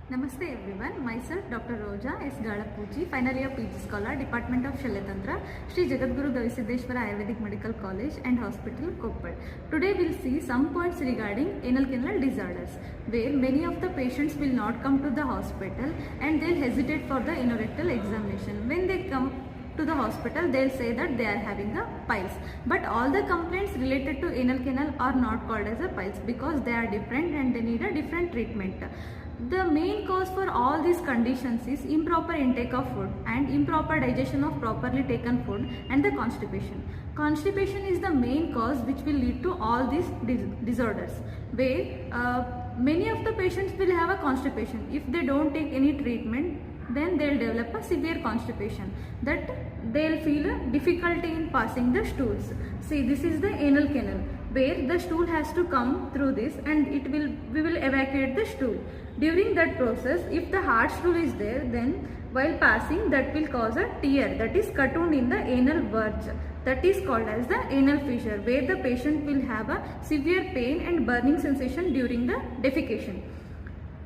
Namaste everyone, myself Dr. Roja S. Galapuchi, final year PG scholar, Department of Shalyatantra, Sri Jagadguru Gavisiddeshwara Ayurvedic Medical College and Hospital, Koppal. Today we'll see some points regarding anal canal disorders, where many of the patients will not come to the hospital and they'll hesitate for the anorectal examination. When they come to the hospital, they'll say that they are having a piles, but all the complaints related to anal canal are not called as a piles because they are different and they need a different treatment. The main cause for all these conditions is improper intake of food and improper digestion of properly taken food and the constipation. Constipation is the main cause which will lead to all these disorders, where many of the patients will have a constipation. If they don't take any treatment, then they'll develop a severe constipation, that they'll feel a difficulty in passing the stools. See, this is the anal canal where the stool has to come through this and we will evacuate the stool. During that process, if the hard stool is there, then while passing that will cause a tear, that is cut wound in the anal verge. That is called as the anal fissure, where the patient will have a severe pain and burning sensation during the defecation.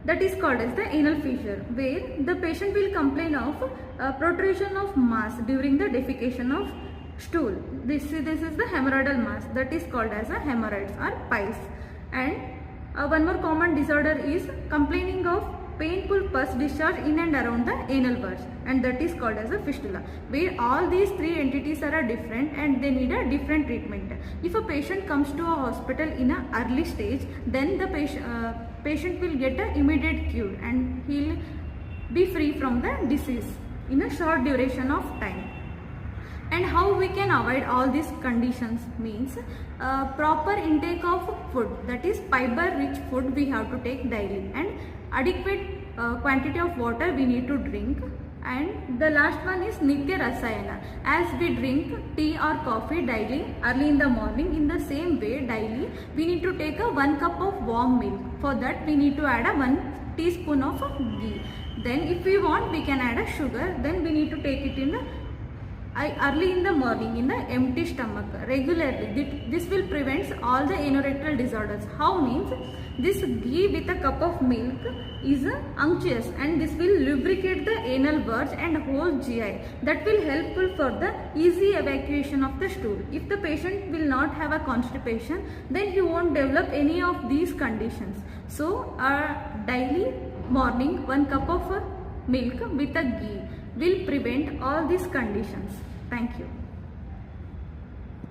That is called as the anal fissure, where the patient will complain of protrusion of mass during the defecation of stool. This is the hemorrhoidal mass, that is called as a hemorrhoids or piles. And one more common disorder is complaining of painful pus discharge in and around the anal verge, and that is called as a fistula, where all these three entities are different and they need a different treatment. If a patient comes to a hospital in an early stage, then the patient will get an immediate cure and he'll be free from the disease in a short duration of time. And how we can avoid all these conditions means proper intake of food, that is fiber rich food we have to take daily, and adequate quantity of water we need to drink. And the last one is Nitya Rasayana. As we drink tea or coffee daily early in the morning, in the same way daily we need to take a 1 cup of warm milk. For that we need to add a 1 teaspoon of ghee. Then if we want, we can add a sugar. Then we need to take it in early in the morning in the empty stomach regularly. This will prevent all the anorectal disorders. How means, this ghee with a cup of milk is unctuous and this will lubricate the anal verge and whole GI. That will helpful for the easy evacuation of the stool. If the patient will not have a constipation, then he won't develop any of these conditions. So daily morning 1 cup of milk with a ghee will prevent all these conditions. Thank you.